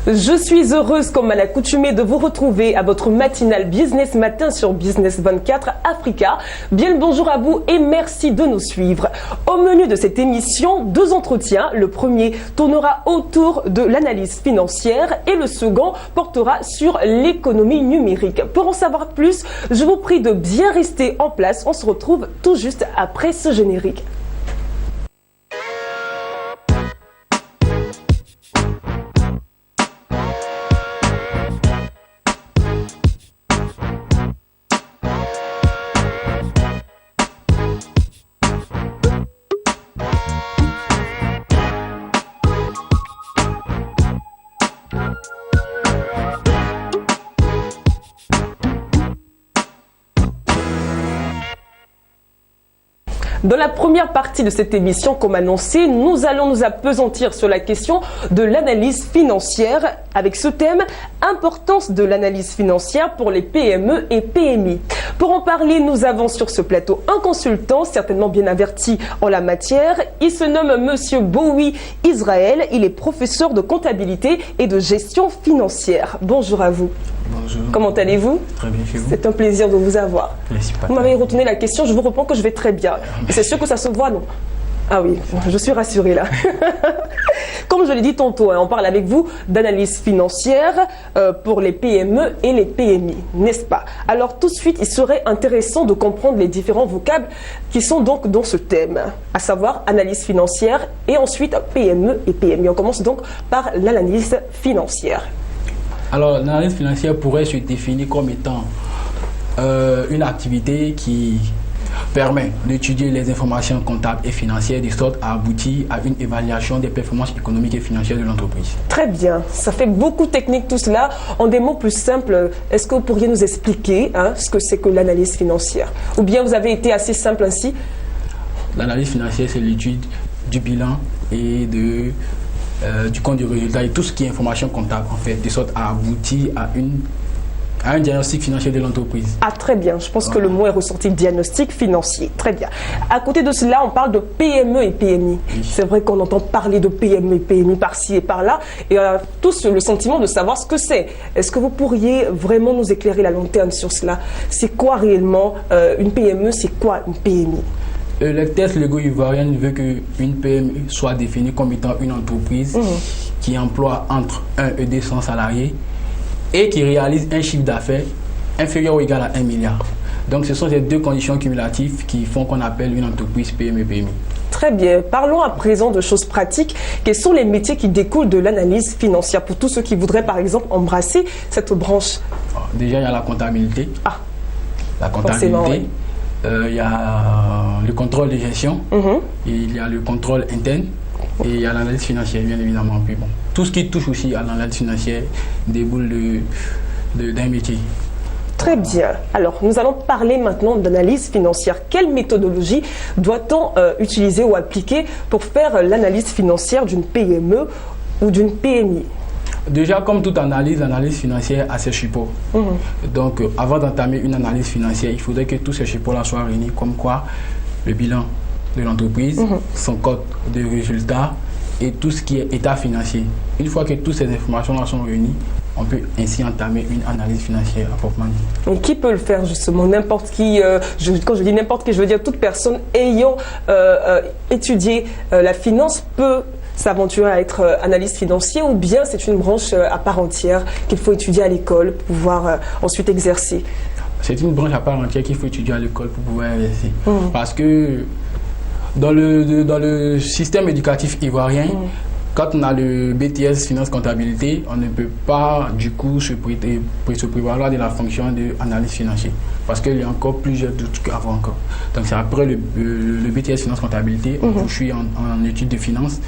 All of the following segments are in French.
Je suis heureuse comme à l'accoutumée de vous retrouver à votre matinale Business Matin sur Business 24 Africa. Bien le bonjour à vous et merci de nous suivre. Au menu de cette émission, 2 entretiens. Le premier tournera autour de l'analyse financière et le second portera sur l'économie numérique. Pour en savoir plus, je vous prie de bien rester en place. On se retrouve tout juste après ce générique. Dans la première partie de cette émission, comme annoncé, nous allons nous appesantir sur la question de l'analyse financière avec ce thème « Importance de l'analyse financière pour les PME et PMI ». Pour en parler, nous avons sur ce plateau un consultant certainement bien averti en la matière. Il se nomme Monsieur Bowie Israël. Il est professeur de comptabilité et de gestion financière. Bonjour à vous. Bonjour. Comment allez-vous? Très bien, chez vous. C'est un plaisir de vous avoir. Vous m'avez retourné la question, je vous réponds que je vais très bien. Et c'est sûr que ça se voit, non? Ah oui, je suis rassurée là. Comme je l'ai dit tantôt, on parle avec vous d'analyse financière pour les PME et les PMI, n'est-ce pas? Alors tout de suite, il serait intéressant de comprendre les différents vocables qui sont donc dans ce thème, à savoir analyse financière et ensuite PME et PMI. On commence donc par l'analyse financière. Alors, l'analyse financière pourrait se définir comme étant une activité qui permet d'étudier les informations comptables et financières de sorte à aboutir à une évaluation des performances économiques et financières de l'entreprise. Très bien, ça fait beaucoup technique tout cela. En des mots plus simples, est-ce que vous pourriez nous expliquer ce que c'est que l'analyse financière? Ou bien vous avez été assez simple ainsi? L'analyse financière, c'est l'étude du bilan et du compte du résultat et tout ce qui est information comptable en fait, de sorte à aboutir à un diagnostic financier de l'entreprise. Ah très bien, je pense que le mot est ressorti, diagnostic financier. Très bien. À côté de cela, on parle de PME et PMI. Oui. C'est vrai qu'on entend parler de PME et PMI par-ci et par-là et on a tous le sentiment de savoir ce que c'est. Est-ce que vous pourriez vraiment nous éclairer la lanterne sur cela? C'est quoi réellement une PME? C'est quoi une PMI? Les tests légaux ivoiriens veulent qu'une PME soit définie comme étant une entreprise qui emploie entre 1 et 200 salariés et qui réalise un chiffre d'affaires inférieur ou égal à 1 milliard. Donc ce sont ces deux conditions cumulatives qui font qu'on appelle une entreprise PME-PMI. Très bien. Parlons à présent de choses pratiques. Quels sont les métiers qui découlent de l'analyse financière pour tous ceux qui voudraient par exemple embrasser cette branche? Déjà, il y a la comptabilité. Ah, la comptabilité. Oui. Il y a le contrôle de gestion, il y a le contrôle interne et il y a l'analyse financière, bien évidemment. Puis bon, tout ce qui touche aussi à l'analyse financière déboule d'un métier. Très bien. Alors, nous allons parler maintenant d'analyse financière. Quelle méthodologie doit-on utiliser ou appliquer pour faire l'analyse financière d'une PME ou d'une PMI? Déjà, comme toute analyse, l'analyse financière a ses supports. Donc, avant d'entamer une analyse financière, il faudrait que tous ces supports-là soient réunis, comme quoi le bilan de l'entreprise, son code de résultats et tout ce qui est état financier. Une fois que toutes ces informations-là sont réunies, on peut ainsi entamer une analyse financière à proprement dit. Et qui peut le faire justement? N'importe qui, quand je dis n'importe qui, je veux dire toute personne ayant étudié la finance peut s'aventurer à être analyste financier, ou bien c'est une branche à part entière qu'il faut étudier à l'école pour pouvoir ensuite exercer? C'est une branche à part entière qu'il faut étudier à l'école pour pouvoir exercer. Parce que dans le système éducatif ivoirien, quand on a le BTS Finance Comptabilité, on ne peut pas du coup se prévaloir de la fonction d'analyse financière. Parce qu'il y a encore plusieurs doutes qu'avant encore. Donc c'est après le BTS Finance Comptabilité, on poursuit en études de finance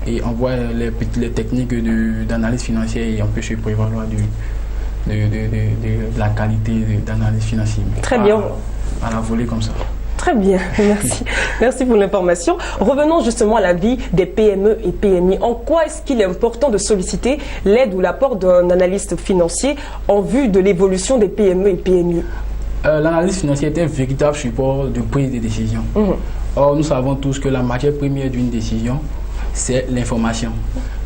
et on voit les techniques d'analyse financière et on peut se prévaloir de la qualité d'analyse financière. Très bien. À la volée comme ça. Très bien, merci. Merci pour l'information. Revenons justement à la vie des PME et PMI. En quoi est-ce qu'il est important de solliciter l'aide ou l'apport d'un analyste financier en vue de l'évolution des PME et PMI? L'analyse financière est un véritable support de prise de décision. Or, nous savons tous que la matière première d'une décision, c'est l'information.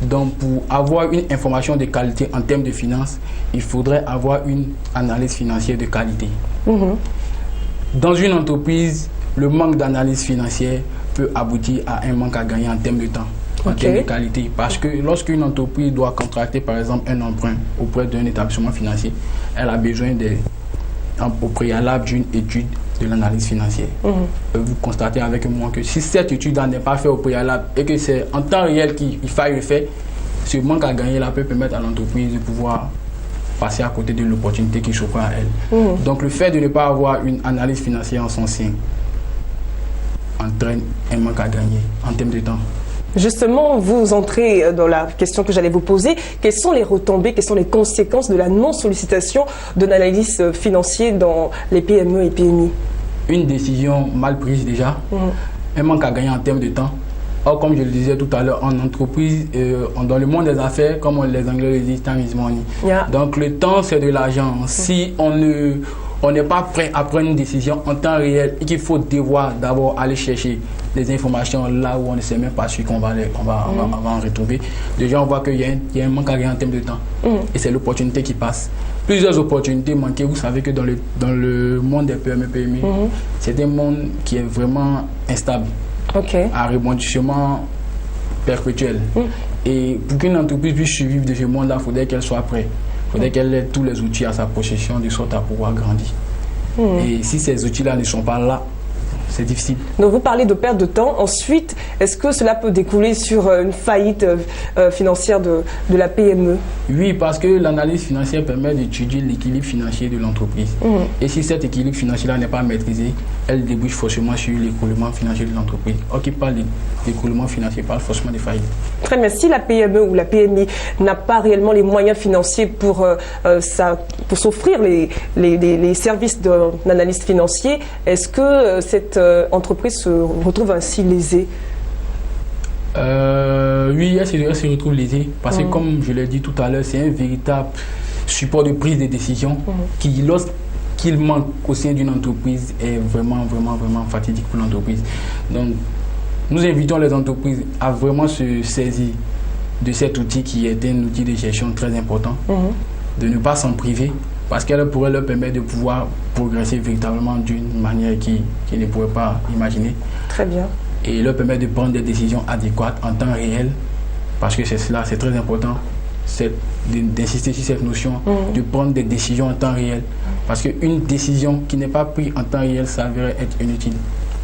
Donc, pour avoir une information de qualité en termes de finances, il faudrait avoir une analyse financière de qualité. Dans une entreprise, le manque d'analyse financière peut aboutir à un manque à gagner en termes de temps, en termes de qualité. Parce que lorsqu'une entreprise doit contracter, par exemple, un emprunt auprès d'un établissement financier, elle a besoin au préalable d'une étude de l'analyse financière. Vous constatez avec moi que si cette étude n'est pas faite au préalable et que c'est en temps réel qu'il faille le faire, ce manque à gagner là peut permettre à l'entreprise de pouvoir passer à côté de l'opportunité qui s'offre à elle. Donc le fait de ne pas avoir une analyse financière en son sein entraîne un manque à gagner en termes de temps. Justement, vous entrez dans la question que j'allais vous poser. Quelles sont les retombées, quelles sont les conséquences de la non-sollicitation d'un analyste financier dans les PME et PMI? Une décision mal prise déjà, un manque à gagner en termes de temps. Or, comme je le disais tout à l'heure, en entreprise, dans le monde des affaires, comme les Anglais le disent, time is money. Donc le temps, c'est de l'argent. Si on n'est pas prêt à prendre une décision en temps réel et qu'il faut devoir d'abord aller chercher des informations là où on ne sait même pas si on va en retrouver. Déjà, on voit qu'il y a un manque à gagner en termes de temps. Et c'est l'opportunité qui passe. Plusieurs opportunités manquées. Vous savez que dans le monde des PME, PMI, c'est un monde qui est vraiment instable. À rebondissement perpétuel. Et pour qu'une entreprise puisse survivre de ce monde-là, il faudrait qu'elle soit prête. Il faudrait qu'elle ait tous les outils à sa possession de sorte à pouvoir grandir. Et si ces outils-là ne sont pas là, c'est difficile. Donc vous parlez de perte de temps. Ensuite, est-ce que cela peut découler sur une faillite financière de la PME? Oui, parce que l'analyse financière permet d'étudier l'équilibre financier de l'entreprise. Et si cet équilibre financier-là n'est pas maîtrisé, elle débouche forcément sur l'écoulement financier de l'entreprise. Or, qui parle d'écoulement financier parle forcément de faillite. Très bien. Si la PME ou la PMI n'a pas réellement les moyens financiers pour s'offrir les services d'un analyste financier, est-ce que cette entreprise se retrouve ainsi lésée? Oui, elle se retrouve lésée parce que comme je l'ai dit tout à l'heure, c'est un véritable support de prise de décision qui, lorsqu'il manque au sein d'une entreprise, est vraiment fatidique pour l'entreprise. Donc, nous invitons les entreprises à vraiment se saisir de cet outil qui est un outil de gestion très important, de ne pas s'en priver, parce qu'elle pourrait leur permettre de pouvoir progresser véritablement d'une manière qu'ils ne pourraient pas imaginer. Très bien. Et leur permettre de prendre des décisions adéquates en temps réel, parce que c'est cela, c'est très important, d'insister sur cette notion de prendre des décisions en temps réel. Parce qu'une décision qui n'est pas prise en temps réel s'avérait être inutile.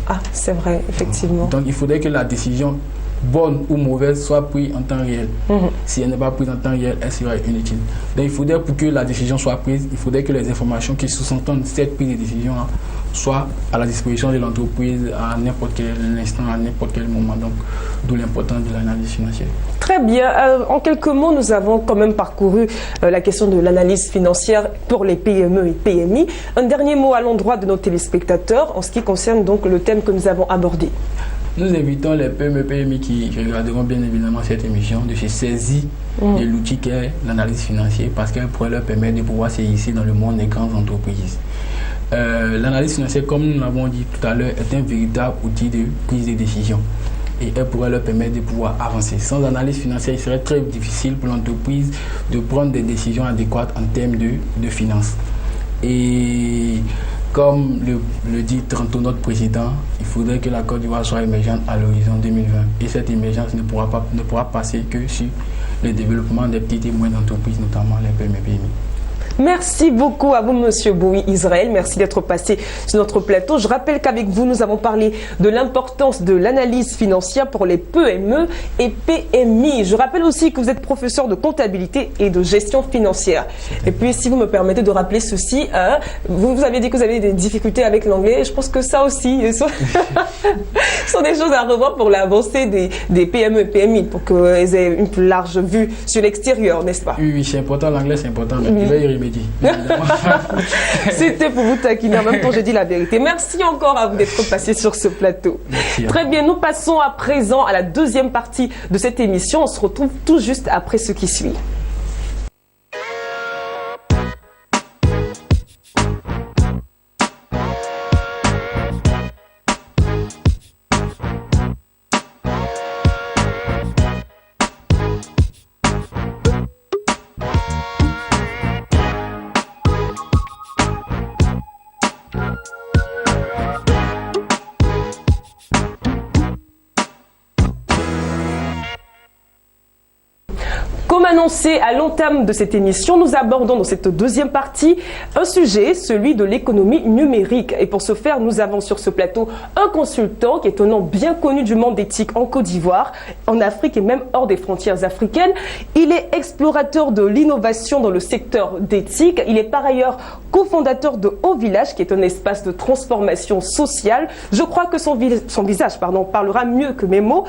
Ah, c'est vrai, effectivement. Donc il faudrait que la décision, bonne ou mauvaise, soit prise en temps réel. Si elle n'est pas prise en temps réel, elle serait inutile. Donc il faudrait, pour que la décision soit prise, il faudrait que les informations qui sous-entendent cette prise de décision soient à la disposition de l'entreprise à n'importe quel instant, à n'importe quel moment. Donc d'où l'importance de l'analyse financière. Très bien. En quelques mots, nous avons quand même parcouru la question de l'analyse financière pour les PME et PMI. Un dernier mot à l'endroit de nos téléspectateurs en ce qui concerne donc le thème que nous avons abordé. Nous invitons les PME et PMI qui regarderont bien évidemment cette émission de se saisir de l'outil qu'est l'analyse financière parce qu'elle pourrait leur permettre de pouvoir s'initier dans le monde des grandes entreprises. L'analyse financière, comme nous l'avons dit tout à l'heure, est un véritable outil de prise de décision et elle pourrait leur permettre de pouvoir avancer. Sans analyse financière, il serait très difficile pour l'entreprise de prendre des décisions adéquates en termes de finances. Et comme le dit tantôt notre président, il faudrait que la Côte d'Ivoire soit émergente à l'horizon 2020. Et cette émergence ne pourra passer que sur le développement des petites et moyennes entreprises, notamment les PME et PMI. Merci beaucoup à vous, Monsieur Boui Israël. Merci d'être passé sur notre plateau. Je rappelle qu'avec vous, nous avons parlé de l'importance de l'analyse financière pour les PME et PMI. Je rappelle aussi que vous êtes professeur de comptabilité et de gestion financière. Et puis, si vous me permettez de rappeler ceci, vous avez dit que vous avez des difficultés avec l'anglais. Je pense que ça aussi sont des choses à revoir pour l'avancée des PME et PMI, pour qu'elles aient une plus large vue sur l'extérieur, n'est-ce pas? Oui, c'est important. L'anglais, c'est important. Mais il va y remédier. C'était pour vous taquiner, en même temps je dis la vérité. Merci encore à vous d'être passé sur ce plateau. Merci. Très bien, nous passons à présent à la deuxième partie de cette émission. On se retrouve tout juste après ce qui suit. annoncé à l'entame de cette émission, nous abordons dans cette deuxième partie un sujet, celui de l'économie numérique. Et pour ce faire, nous avons sur ce plateau un consultant qui est un nom bien connu du monde éthique en Côte d'Ivoire, en Afrique et même hors des frontières africaines. Il est explorateur de l'innovation dans le secteur d'éthique. Il est par ailleurs cofondateur de Haut Village, qui est un espace de transformation sociale. Je crois que son visage parlera mieux que mes mots.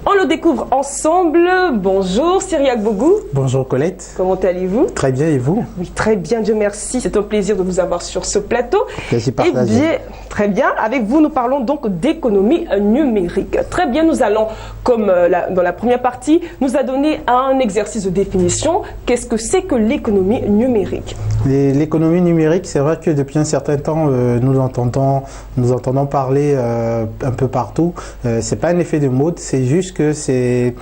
On le découvre ensemble. Bonjour Cyriaque Bogou. Bonjour Colette. Comment allez-vous? Très bien, et vous? Oui, très bien, Dieu merci. C'est un plaisir de vous avoir sur ce plateau. Plaisir partagé. Eh bien, très bien. Avec vous, nous parlons donc d'économie numérique. Très bien, nous allons, comme dans la première partie, nous a donné un exercice de définition. Qu'est-ce que c'est que l'économie numérique? L'économie numérique, c'est vrai que depuis un certain temps, nous entendons parler un peu partout. C'est pas un effet de mode, c'est juste que c'est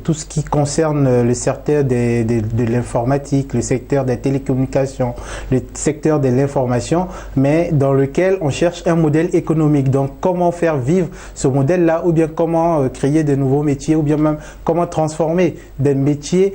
tout ce qui concerne le secteur de l'informatique, le secteur des télécommunications, le secteur de l'information, mais dans lequel on cherche un modèle économique. Donc, comment faire vivre ce modèle-là, ou bien comment créer de nouveaux métiers, ou bien même comment transformer des métiers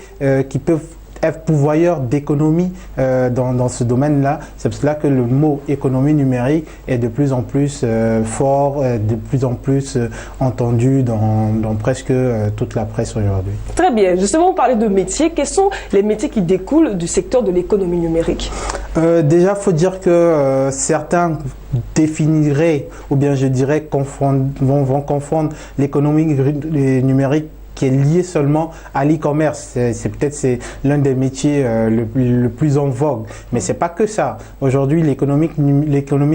qui peuvent être pourvoyeur d'économie dans ce domaine-là. C'est pour cela que le mot économie numérique est de plus en plus fort, de plus en plus entendu dans presque toute la presse aujourd'hui. Très bien. Justement, vous parlez de métiers. Quels sont les métiers qui découlent du secteur de l'économie numérique? Déjà, il faut dire que certains définiraient, ou bien je dirais vont confondre l'économie numérique qui est lié seulement à l'e-commerce. C'est peut-être l'un des métiers le plus en vogue. Mais c'est pas que ça. Aujourd'hui, l'économie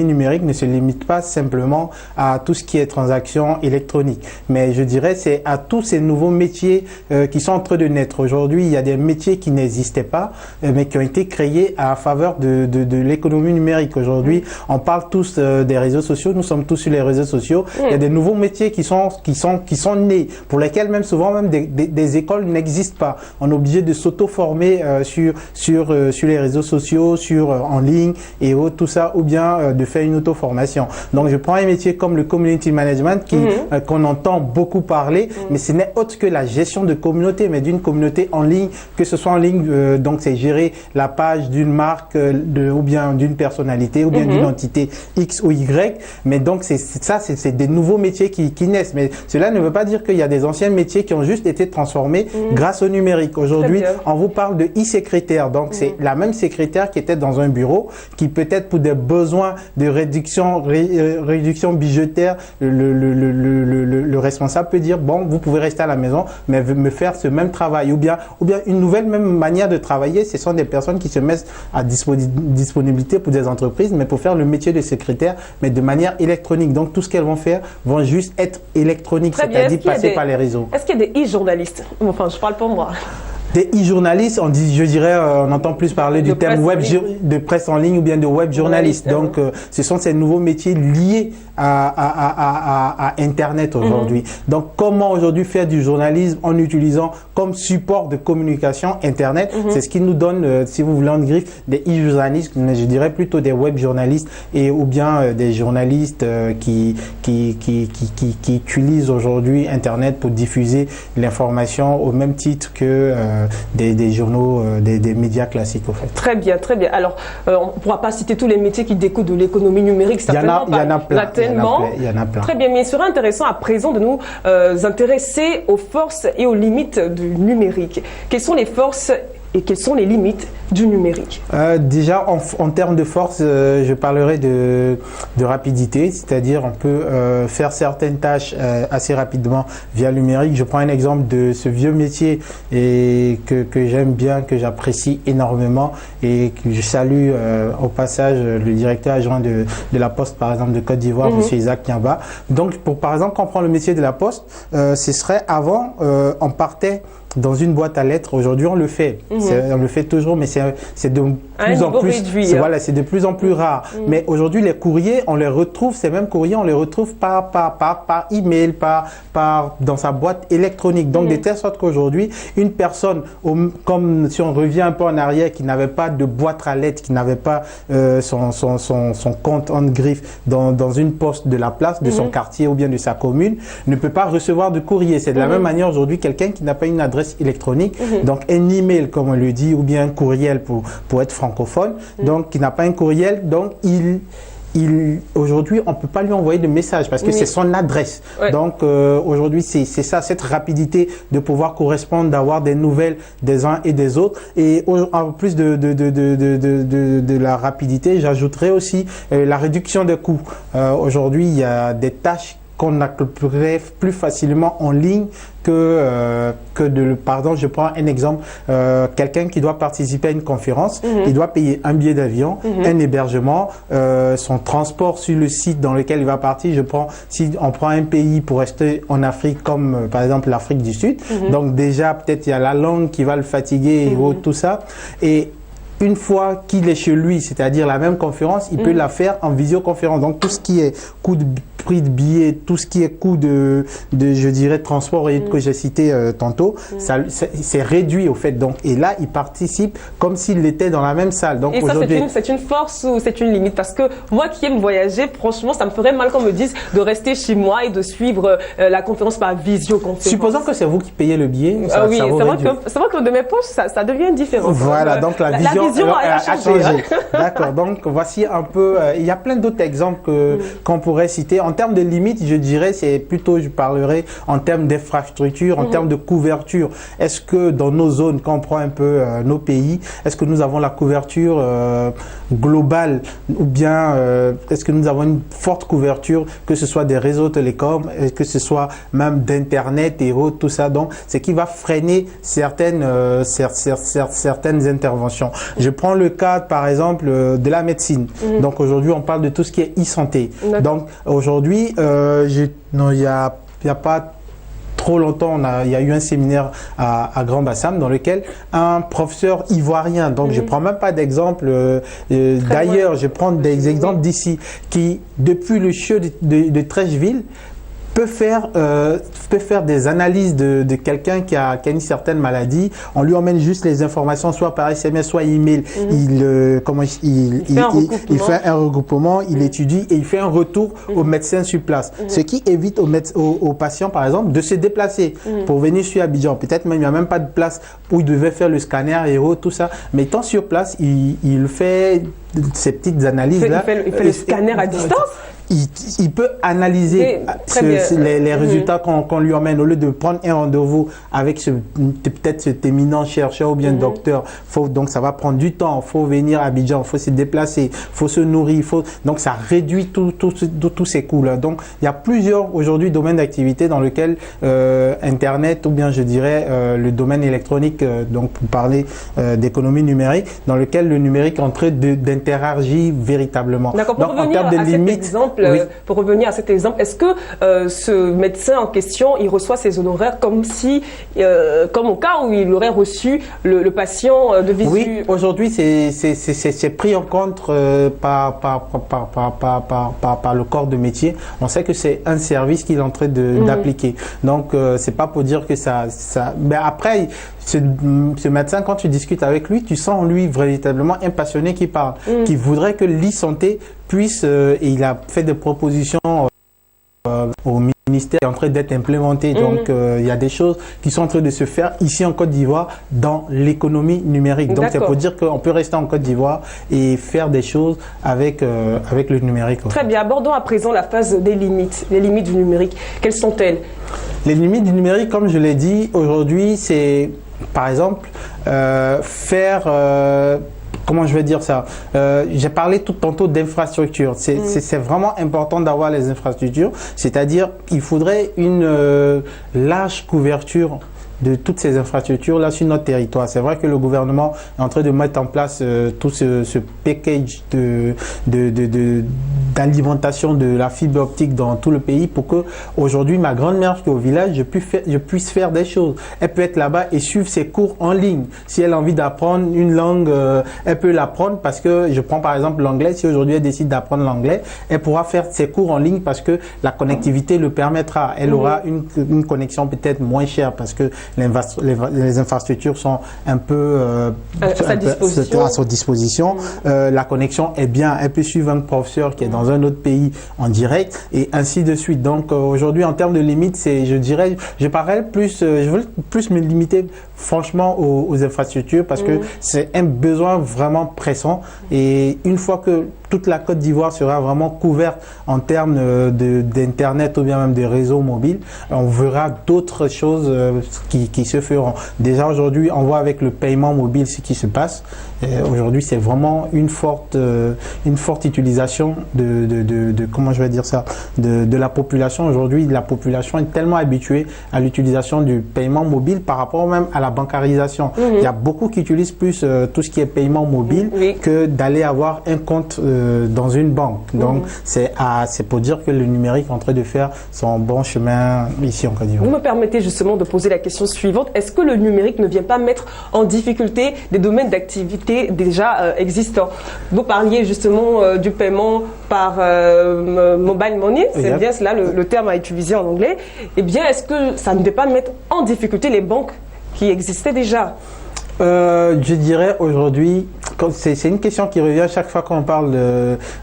numérique ne se limite pas simplement à tout ce qui est transactions électroniques. Mais je dirais c'est à tous ces nouveaux métiers qui sont en train de naître. Aujourd'hui, il y a des métiers qui n'existaient pas, mais qui ont été créés à faveur de l'économie numérique. Aujourd'hui, on parle tous des réseaux sociaux. Nous sommes tous sur les réseaux sociaux. Il y a des nouveaux métiers qui sont nés, pour lesquels même souvent même des écoles n'existent pas. On est obligé de s'auto-former sur les réseaux sociaux, en ligne et autres, tout ça, ou bien de faire une auto-formation. Donc, je prends un métier comme le community management qu'on entend beaucoup parler, mais ce n'est autre que la gestion de communauté, mais d'une communauté en ligne, que ce soit en ligne, donc c'est gérer la page d'une marque, ou bien d'une personnalité, ou bien d'une entité X ou Y. Mais donc, c'est des nouveaux métiers qui naissent. Mais cela ne veut pas dire qu'il y a des anciens métiers qui ont juste été transformés grâce au numérique. Aujourd'hui, on vous parle de e-secrétaire. Donc, c'est la même secrétaire qui était dans un bureau, qui peut-être pour des besoins de réduction budgétaire, le responsable peut dire, bon, vous pouvez rester à la maison, mais me faire ce même travail. Ou bien une nouvelle même manière de travailler, ce sont des personnes qui se mettent à disponibilité pour des entreprises, mais pour faire le métier de secrétaire, mais de manière électronique. Donc, tout ce qu'elles vont faire vont juste être électronique, c'est-à-dire passer par les réseaux. Est-ce qu'il y a des e-journalistes? Enfin, je parle pour moi. Des e-journalistes, on entend plus parler du terme de presse en ligne ou bien de web journaliste. Donc, ce sont ces nouveaux métiers liés à Internet aujourd'hui. Donc, comment aujourd'hui faire du journalisme en utilisant comme support de communication Internet? C'est ce qui nous donne, si vous voulez en griffe, des e-journalistes, mais je dirais plutôt des web journalistes ou bien des journalistes qui utilisent aujourd'hui Internet pour diffuser l'information au même titre que des journaux, des médias classiques au fait. Très bien, très bien. Alors, on ne pourra pas citer tous les métiers qui découlent de l'économie numérique, certainement. Il y en a plein. Il y en a plein. Très bien, mais il serait intéressant à présent de nous intéresser aux forces et aux limites du numérique. Quelles sont les forces et quelles sont les limites du numérique? Déjà, en termes de force, je parlerai de rapidité, c'est-à-dire on peut faire certaines tâches assez rapidement via le numérique. Je prends un exemple de ce vieux métier que j'aime bien, que j'apprécie énormément et que je salue au passage le directeur adjoint de la Poste, par exemple, de Côte d'Ivoire, M. Isaac Niamba. Donc, par exemple, quand on prend le métier de la Poste, ce serait avant, on partait dans une boîte à lettres. Aujourd'hui, on le fait. On le fait toujours, mais c'est de plus en plus réduit, voilà, c'est de plus en plus rare. Mais aujourd'hui, les courriers, on les retrouve, ces mêmes courriers, on les retrouve par email, dans sa boîte électronique. Donc, de telle sorte qu'aujourd'hui, une personne, comme si on revient un peu en arrière, qui n'avait pas de boîte à lettres, qui n'avait pas son compte en griffe dans une poste de la place, de son quartier ou bien de sa commune, ne peut pas recevoir de courrier. C'est de la même manière aujourd'hui, quelqu'un qui n'a pas une adresse adresse électronique, donc un email comme on le dit, ou bien un courriel pour être francophone, donc qui n'a pas un courriel, donc aujourd'hui, on ne peut pas lui envoyer de message parce que c'est son adresse. Ouais. Donc, aujourd'hui, c'est ça, cette rapidité de pouvoir correspondre, d'avoir des nouvelles des uns et des autres. Et en plus de la rapidité, j'ajouterais aussi la réduction des coûts. Aujourd'hui, il y a des tâches qu'on accomplirait plus facilement en ligne pardon, je prends un exemple, quelqu'un qui doit participer à une conférence, il doit payer un billet d'avion, un hébergement, son transport sur le site dans lequel il va partir. Si on prend un pays pour rester en Afrique, comme par exemple l'Afrique du Sud, donc déjà peut-être il y a la langue qui va le fatiguer et tout ça. Et une fois qu'il est chez lui, c'est-à-dire la même conférence, il peut la faire en visioconférence. Donc tout ce qui est coût de prix de billets, tout ce qui est coût de je dirais, transport et que j'ai cité tantôt, c'est réduit au fait. Donc, et là, il participe comme s'il était dans la même salle. Donc, et ça, c'est une force ou c'est une limite? Parce que moi qui aime voyager, franchement, ça me ferait mal qu'on me dise de rester chez moi et de suivre la conférence par visioconférence. Supposons que c'est vous qui payez le billet. Oui, c'est vrai que de mes poches, ça devient différent. Voilà, donc la vision a changé. D'accord, donc voici un peu, il y a plein d'autres exemples qu'on pourrait citer. En termes de limites, je dirais, je parlerai en termes d'infrastructure, en termes de couverture. Est-ce que dans nos zones, quand on prend un peu nos pays, est-ce que nous avons la couverture globale ou bien est-ce que nous avons une forte couverture, que ce soit des réseaux télécoms, que ce soit même d'Internet et autres, tout ça. Donc, ce qui va freiner certaines interventions. Je prends le cas, par exemple, de la médecine. Donc, aujourd'hui, on parle de tout ce qui est e-santé. Donc, aujourd'hui, il y a pas trop longtemps, il y a eu un séminaire à Grand Bassam dans lequel un professeur ivoirien, donc je ne prends même pas d'exemple d'ailleurs, je prends des exemples d'ici, qui, depuis le CHU de Treichville, peut faire des analyses de quelqu'un qui a une certaine maladie. On lui emmène juste les informations, soit par SMS, soit email. Il fait un regroupement, il étudie et il fait un retour au médecin sur place. Ce qui évite aux patients, par exemple, de se déplacer pour venir sur Abidjan. Peut-être même il n'y a même pas de place où il devait faire le scanner et tout ça. Mais étant sur place, il fait ces petites analyses-là. Il fait le scanner à distance? Il peut analyser les résultats qu'on lui emmène au lieu de prendre un rendez-vous avec peut-être cet éminent chercheur ou bien docteur. Donc ça va prendre du temps, il faut venir à Abidjan, il faut se déplacer, il faut se nourrir, donc ça réduit tous ces coûts-là. Donc il y a plusieurs aujourd'hui domaines d'activité dans lesquels Internet ou bien je dirais le domaine électronique, donc pour parler d'économie numérique, dans lequel le numérique est en train d'interagir véritablement. D'accord, donc en termes de limites. Pour revenir à cet exemple, est-ce que ce médecin en question, il reçoit ses honoraires comme au cas où il aurait reçu le patient de visu? Oui, aujourd'hui c'est pris en compte par le corps de métier. On sait que c'est un service qu'il est en train d'appliquer. Donc c'est pas pour dire que ça. Mais après, ce médecin, quand tu discutes avec lui, tu sens en lui véritablement un passionné qui parle, qui voudrait que l'e-santé puisse, et il a fait des propositions au ministère, est en train d'être implémenté. Donc il y a des choses qui sont en train de se faire ici en Côte d'Ivoire dans l'économie numérique. Donc c'est pour dire qu'on peut rester en Côte d'Ivoire et faire des choses avec le numérique. Très bien, abordons à présent la phase des limites, les limites du numérique. Quelles sont-elles? Les limites du numérique, comme je l'ai dit, aujourd'hui, c'est par exemple comment je vais dire ça? J'ai parlé tantôt d'infrastructures. C'est vraiment important d'avoir les infrastructures. C'est-à-dire, il faudrait une large couverture de toutes ces infrastructures là sur notre territoire. C'est vrai que le gouvernement est en train de mettre en place tout ce package d'alimentation de la fibre optique dans tout le pays pour que aujourd'hui ma grand-mère qui est au village, je puisse faire des choses. Elle peut être là-bas et suivre ses cours en ligne. Si elle a envie d'apprendre une langue, elle peut l'apprendre parce que je prends par exemple l'anglais. Si aujourd'hui elle décide d'apprendre l'anglais, elle pourra faire ses cours en ligne parce que la connectivité le permettra. Elle aura une connexion peut-être moins chère parce que les infrastructures sont un peu à sa disposition. La connexion est bien, elle peut suivre un professeur qui est dans un autre pays en direct et ainsi de suite. Donc aujourd'hui, en termes de limites, je dirais, je veux plus me limiter franchement aux infrastructures parce que c'est un besoin vraiment pressant et une fois que toute la Côte d'Ivoire sera vraiment couverte en termes d'internet ou bien même des réseaux mobiles, on verra d'autres choses qui se feront. Déjà aujourd'hui, on voit avec le paiement mobile ce qui se passe. Aujourd'hui, c'est vraiment une forte utilisation comment je vais dire ça, de la population. Aujourd'hui, la population est tellement habituée à l'utilisation du paiement mobile par rapport même à la bancarisation. Il y a beaucoup qui utilisent plus tout ce qui est paiement mobile que d'aller avoir un compte dans une banque. Donc, c'est pour dire que le numérique est en train de faire son bon chemin ici en Côte d'Ivoire. Vous me permettez justement de poser la question suivante. Est-ce que le numérique ne vient pas mettre en difficulté des domaines d'activité déjà existants? Vous parliez justement du paiement par mobile money, c'est bien cela le terme à utiliser en anglais. Eh bien, est-ce que ça ne vient pas mettre en difficulté les banques qui existaient déjà? Je dirais aujourd'hui, c'est une question qui revient à chaque fois qu'on parle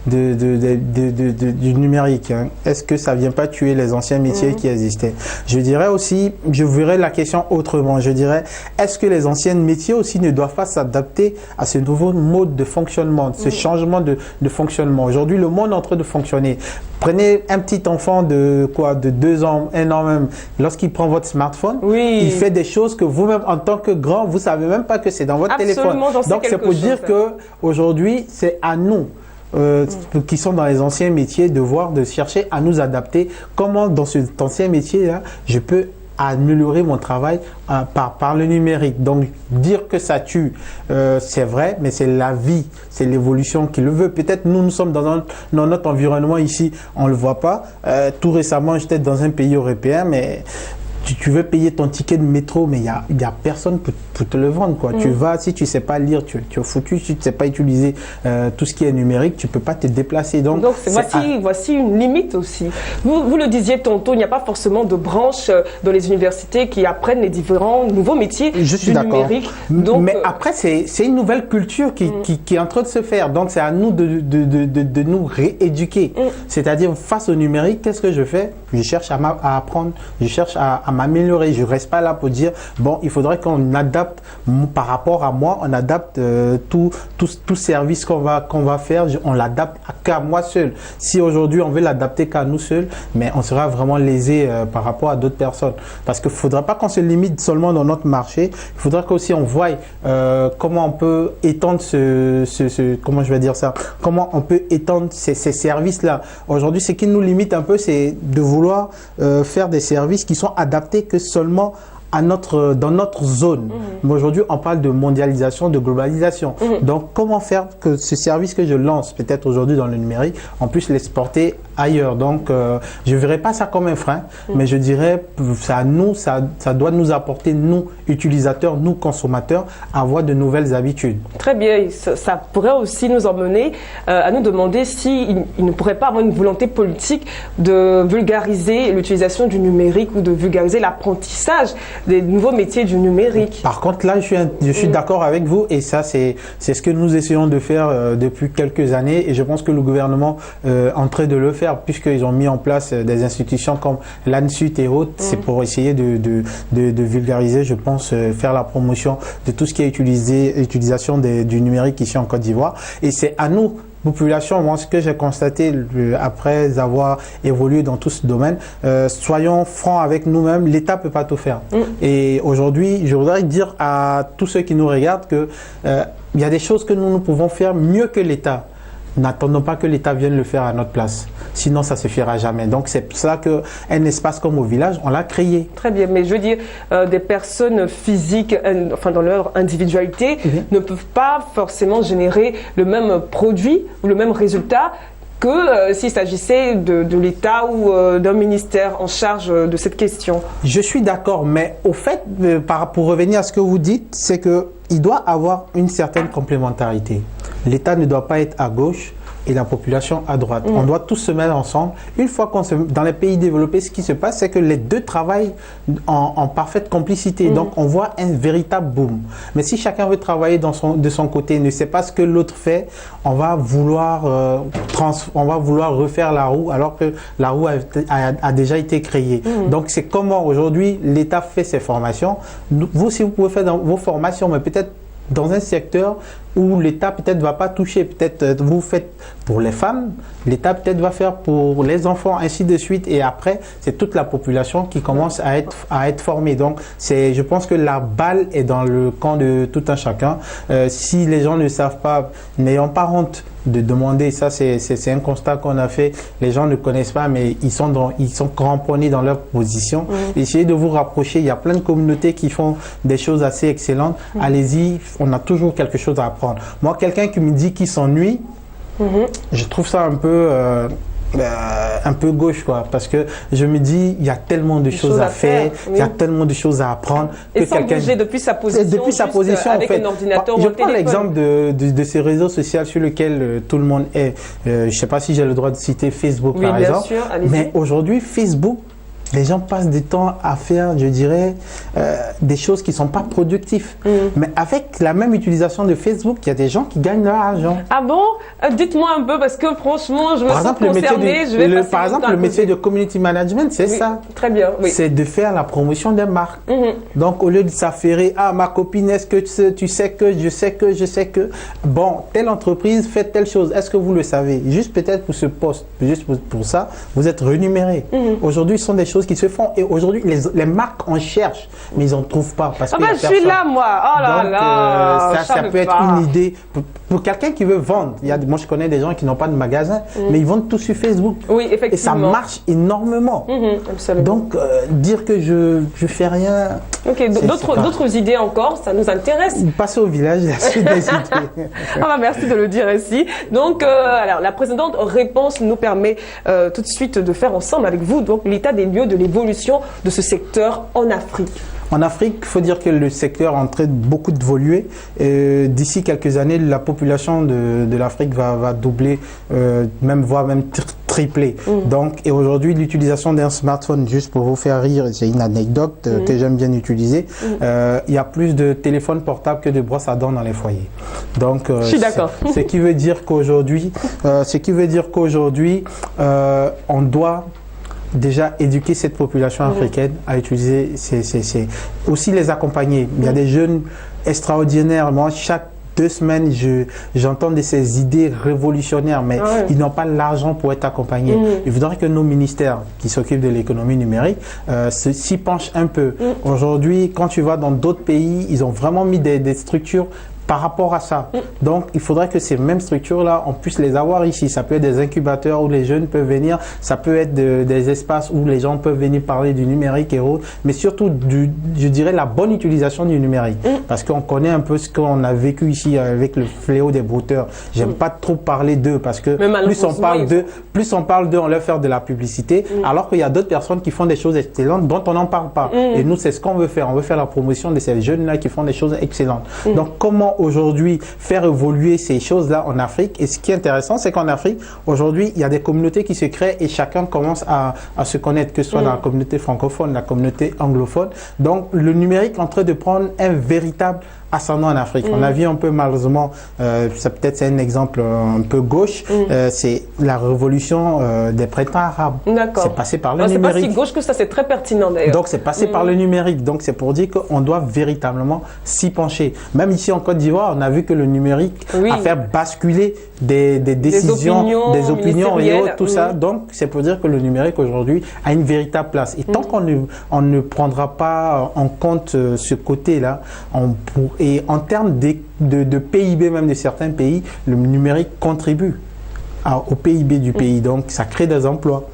du numérique. Hein. Est-ce que ça ne vient pas tuer les anciens métiers qui existaient? Je dirais aussi, je verrais la question autrement. Je dirais, est-ce que les anciens métiers aussi ne doivent pas s'adapter à ce nouveau mode de fonctionnement, ce changement de fonctionnement? Aujourd'hui, le monde est en train de fonctionner. Prenez un petit enfant de 2 ans, 1 an même, lorsqu'il prend votre smartphone, il fait des choses que vous-même, en tant que grand, vous savez même pas que c'est dans votre téléphone. Donc c'est pour dire que aujourd'hui, c'est à nous qui sont dans les anciens métiers de chercher à nous adapter. Comment dans cet ancien métier-là, je peux améliorer mon travail par le numérique. Donc dire que ça tue, c'est vrai, mais c'est la vie, c'est l'évolution qui le veut. Peut-être nous sommes dans notre environnement ici, on ne le voit pas. Tout récemment, j'étais dans un pays européen, mais tu veux payer ton ticket de métro, mais il y a personne pour te le vendre, quoi. Tu vas, si tu sais pas lire, tu es foutu. Si tu sais pas utiliser tout ce qui est numérique, tu peux pas te déplacer. Donc voici une limite aussi. Vous le disiez tantôt, il n'y a pas forcément de branches dans les universités qui apprennent les différents nouveaux métiers du numérique. Donc, mais après, c'est une nouvelle culture qui est en train de se faire. Donc c'est à nous de nous rééduquer. C'est-à-dire face au numérique, qu'est-ce que je fais? Je cherche à apprendre, je cherche à m'améliorer. Je reste pas là pour dire bon, il faudrait qu'on adapte par rapport à moi, on adapte tout service qu'on va faire, on l'adapte qu'à moi seul. Si aujourd'hui on veut l'adapter qu'à nous seuls, mais on sera vraiment lésé par rapport à d'autres personnes. Parce qu'il ne faudra pas qu'on se limite seulement dans notre marché. Il faudra qu'aussi on voie comment on peut étendre comment je vais dire ça, comment on peut étendre ces services-là. Aujourd'hui, ce qui nous limite un peu, c'est de vouloir faire des services qui sont adaptés que seulement dans notre zone. Mais aujourd'hui, on parle de mondialisation, de globalisation. Donc, comment faire que ce service que je lance, peut-être aujourd'hui dans le numérique, on puisse l'exporter ailleurs. Donc, je ne verrais pas ça comme un frein, mais je dirais ça doit nous apporter, nous, utilisateurs, nous, consommateurs, à avoir de nouvelles habitudes. Très bien. Ça pourrait aussi nous emmener à nous demander s'il ne pourrait pas avoir une volonté politique de vulgariser l'utilisation du numérique ou de vulgariser l'apprentissage des nouveaux métiers du numérique. Par contre, là, je suis d'accord avec vous et ça, c'est ce que nous essayons de faire depuis quelques années et je pense que le gouvernement est en train de le faire puisqu'ils ont mis en place des institutions comme l'ANSUT et autres. C'est pour essayer de vulgariser, je pense, faire la promotion de tout ce qui est utilisation du numérique ici en Côte d'Ivoire. Et c'est à nous, population, moi, ce que j'ai constaté après avoir évolué dans tout ce domaine, soyons francs avec nous-mêmes, l'État ne peut pas tout faire. Et aujourd'hui, je voudrais dire à tous ceux qui nous regardent que il y a des choses que nous pouvons faire mieux que l'État. N'attendons pas que l'État vienne le faire à notre place. Sinon, ça ne se fera jamais. Donc, c'est pour ça qu'un espace comme au village, on l'a créé. Très bien. Mais je veux dire, des personnes physiques, enfin dans leur individualité, ne peuvent pas forcément générer le même produit ou le même résultat que s'il s'agissait de l'État ou d'un ministère en charge de cette question. Je suis d'accord, mais au fait, pour revenir à ce que vous dites, c'est qu'il doit avoir une certaine complémentarité. L'État ne doit pas être à gauche, et la population à droite. On doit tous se mettre ensemble. Une fois dans les pays développés, ce qui se passe, c'est que les deux travaillent en parfaite complicité. Donc, on voit un véritable boom. Mais si chacun veut travailler de son côté, ne sait pas ce que l'autre fait, on va vouloir refaire la roue alors que la roue a déjà été créée. Donc, c'est comment aujourd'hui l'État fait ses formations. Vous, si vous pouvez faire dans vos formations, mais peut-être dans un secteur où l'État peut-être ne va pas toucher, peut-être vous faites pour les femmes, l'État peut-être va faire pour les enfants, ainsi de suite, et après c'est toute la population qui commence à être formée. Donc je pense que la balle est dans le camp de tout un chacun. Si les gens ne savent pas, n'ayons pas honte de demander, ça c'est un constat qu'on a fait, les gens ne connaissent pas mais ils sont cramponnés dans leur position. Essayez de vous rapprocher, il y a plein de communautés qui font des choses assez excellentes, allez-y, on a toujours quelque chose à apprendre. Moi, quelqu'un qui me dit qu'il s'ennuie, je trouve ça un peu gauche, quoi, parce que je me dis il y a tellement de choses à faire, il y a tellement de choses à apprendre. Et sans bouger depuis sa position, avec en fait, un ordinateur. Je prends l'exemple de ces réseaux sociaux sur lesquels tout le monde est. Je ne sais pas si j'ai le droit de citer Facebook, par exemple. Bien sûr, mais aujourd'hui, Facebook, les gens passent du temps à faire, je dirais, des choses qui ne sont pas productives. Mais avec la même utilisation de Facebook, il y a des gens qui gagnent leur argent. Ah bon? Dites-moi un peu, parce que franchement, je me sens concernée. Par exemple, le métier de community management, c'est ça. Très bien, oui. C'est de faire la promotion des marques. Donc, au lieu de s'affairer, ah, ma copine, est-ce que tu sais que, je sais que, bon, telle entreprise fait telle chose, est-ce que vous le savez? Juste peut-être pour ce poste, juste pour ça, vous êtes rémunéré. Aujourd'hui, ce sont des choses qui se font et aujourd'hui les marques en cherchent mais ils n'en trouvent pas parce que je suis là moi, oh là là, ça peut être une idée pour quelqu'un qui veut vendre. Moi je connais des gens qui n'ont pas de magasin mais ils vendent tout sur Facebook. Oui, effectivement. Et ça marche énormément. Absolument. Donc dire que je fais rien. Ok, d'autres idées encore, ça nous intéresse. Passer au village, la suite des idées. Merci de le dire ainsi. Donc alors la précédente réponse nous permet tout de suite de faire ensemble avec vous donc l'état des lieux de l'évolution de ce secteur en Afrique. En Afrique, il faut dire que le secteur est en train de beaucoup d'évoluer. D'ici quelques années, la population de l'Afrique va doubler, voire même tripler. Donc, et aujourd'hui, l'utilisation d'un smartphone, juste pour vous faire rire, c'est une anecdote que j'aime bien utiliser. Il y a plus de téléphones portables que de brosses à dents dans les foyers. Donc, je suis d'accord. Ce qui veut dire qu'aujourd'hui, on doit déjà éduquer cette population africaine à utiliser aussi les accompagner. Il y a des jeunes extraordinaires. Moi, chaque 2 semaines, j'entends de ces idées révolutionnaires, mais ils n'ont pas l'argent pour être accompagnés. Il faudrait que nos ministères qui s'occupent de l'économie numérique s'y penchent un peu. Aujourd'hui, quand tu vas dans d'autres pays, ils ont vraiment mis des structures par rapport à ça. Donc, il faudrait que ces mêmes structures-là, on puisse les avoir ici. Ça peut être des incubateurs où les jeunes peuvent venir, ça peut être des espaces où les gens peuvent venir parler du numérique et autres, mais surtout, je dirais, la bonne utilisation du numérique. Parce qu'on connaît un peu ce qu'on a vécu ici avec le fléau des brouteurs. J'aime pas trop parler d'eux parce que plus on parle d'eux, on leur fait de la publicité, alors qu'il y a d'autres personnes qui font des choses excellentes dont on n'en parle pas. Et nous, c'est ce qu'on veut faire. On veut faire la promotion de ces jeunes-là qui font des choses excellentes. Donc, comment aujourd'hui faire évoluer ces choses-là en Afrique? Et ce qui est intéressant, c'est qu'en Afrique, aujourd'hui, il y a des communautés qui se créent et chacun commence à se connaître, que ce soit dans la communauté francophone, la communauté anglophone. Donc, le numérique est en train de prendre un véritable ascendant en Afrique. On a vu un peu malheureusement, c'est un exemple un peu gauche, c'est la révolution des printemps arabes. C'est passé par le numérique. C'est pas si gauche que ça, c'est très pertinent d'ailleurs. Donc c'est passé par le numérique. Donc c'est pour dire qu'on doit véritablement s'y pencher. Même ici en Côte d'Ivoire, on a vu que le numérique a fait basculer des décisions, des opinions et autres, tout ça. Donc c'est pour dire que le numérique aujourd'hui a une véritable place. Et tant qu'on ne prendra pas en compte ce côté-là, et en termes de PIB même de certains pays, le numérique contribue au PIB du pays. Donc, ça crée des emplois.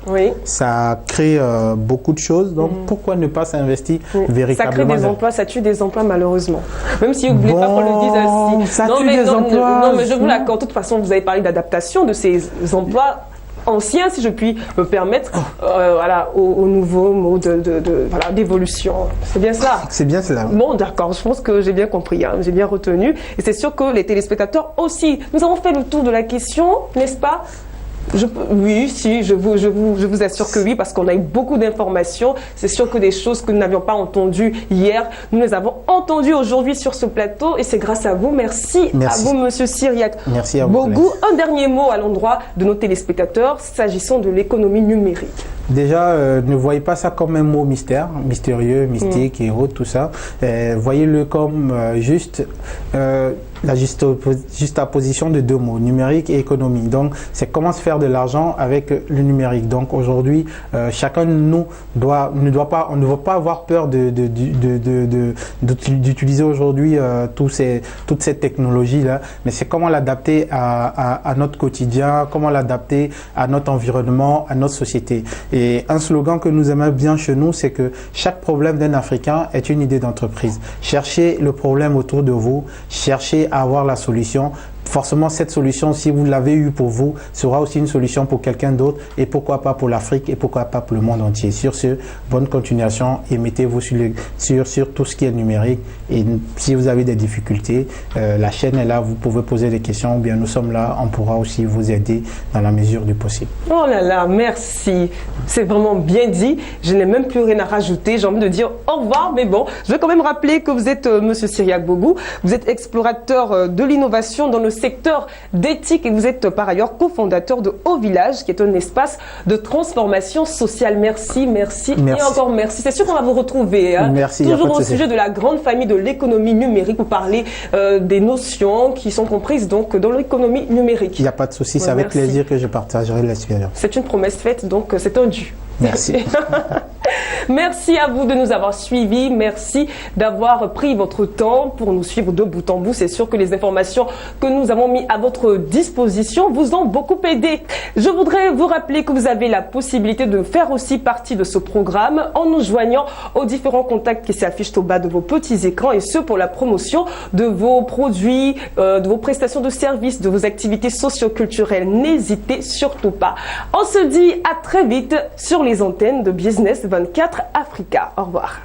Ça crée beaucoup de choses. Donc, pourquoi ne pas s'investir véritablement? Ça crée des emplois, ça tue des emplois malheureusement. même si vous ne voulez pas qu'on le dise ainsi. Ça tue des emplois. Non, mais je vous l'accorde. De toute façon, vous avez parlé d'adaptation de ces emplois. ancien, si je puis me permettre, voilà, au nouveau mode voilà, d'évolution. C'est bien cela? C'est bien cela. Bon, d'accord, je pense que j'ai bien compris, hein, j'ai bien retenu. Et c'est sûr que les téléspectateurs aussi. Nous avons fait le tour de la question, n'est-ce pas? Oui, si, je vous assure que oui, parce qu'on a eu beaucoup d'informations. C'est sûr que des choses que nous n'avions pas entendues hier, nous les avons entendues aujourd'hui sur ce plateau et c'est grâce à vous. Merci à vous, Monsieur Cyriaque. Merci à vous. Bougou, un dernier mot à l'endroit de nos téléspectateurs s'agissant de l'économie numérique. Déjà, ne voyez pas ça comme un mot mystère, mystérieux, mystique et autres, tout ça. Voyez-le comme juste la juxtaposition de deux mots, numérique et économie. Donc, c'est comment se faire de l'argent avec le numérique. Donc, aujourd'hui, chacun de nous on ne doit pas avoir peur d'utiliser aujourd'hui toutes ces technologies-là, mais c'est comment l'adapter à notre quotidien, comment l'adapter à notre environnement, à notre société. Et un slogan que nous aimons bien chez nous, c'est que chaque problème d'un Africain est une idée d'entreprise. Cherchez le problème autour de vous, cherchez à avoir la solution. Forcément, cette solution, si vous l'avez eue pour vous, sera aussi une solution pour quelqu'un d'autre et pourquoi pas pour l'Afrique et pourquoi pas pour le monde entier. Sur ce, bonne continuation et mettez-vous sur tout ce qui est numérique. Et si vous avez des difficultés, la chaîne est là, vous pouvez poser des questions ou bien nous sommes là, on pourra aussi vous aider dans la mesure du possible. Oh là là, merci. C'est vraiment bien dit. Je n'ai même plus rien à rajouter. J'ai envie de dire au revoir, mais bon, je vais quand même rappeler que vous êtes Monsieur Cyriaque Bougou. Vous êtes explorateur de l'innovation dans le secteur d'éthique et vous êtes par ailleurs cofondateur de Haut Village, qui est un espace de transformation sociale. Merci, merci, et encore merci. C'est sûr qu'on va vous retrouver. Hein, merci. Toujours au sujet de la grande famille de l'économie numérique pour parler des notions qui sont comprises donc dans l'économie numérique. Il n'y a pas de souci, c'est avec plaisir que je partagerai l'expérience. C'est une promesse faite, donc c'est un dû. Merci. Merci à vous de nous avoir suivis. Merci d'avoir pris votre temps pour nous suivre de bout en bout. C'est sûr que les informations que nous avons mis à votre disposition vous ont beaucoup aidé. Je voudrais vous rappeler que vous avez la possibilité de faire aussi partie de ce programme en nous joignant aux différents contacts qui s'affichent au bas de vos petits écrans et ce pour la promotion de vos produits, de vos prestations de services, de vos activités socio-culturelles. N'hésitez surtout pas. On se dit à très vite sur les antennes de Business 24 Africa. Au revoir.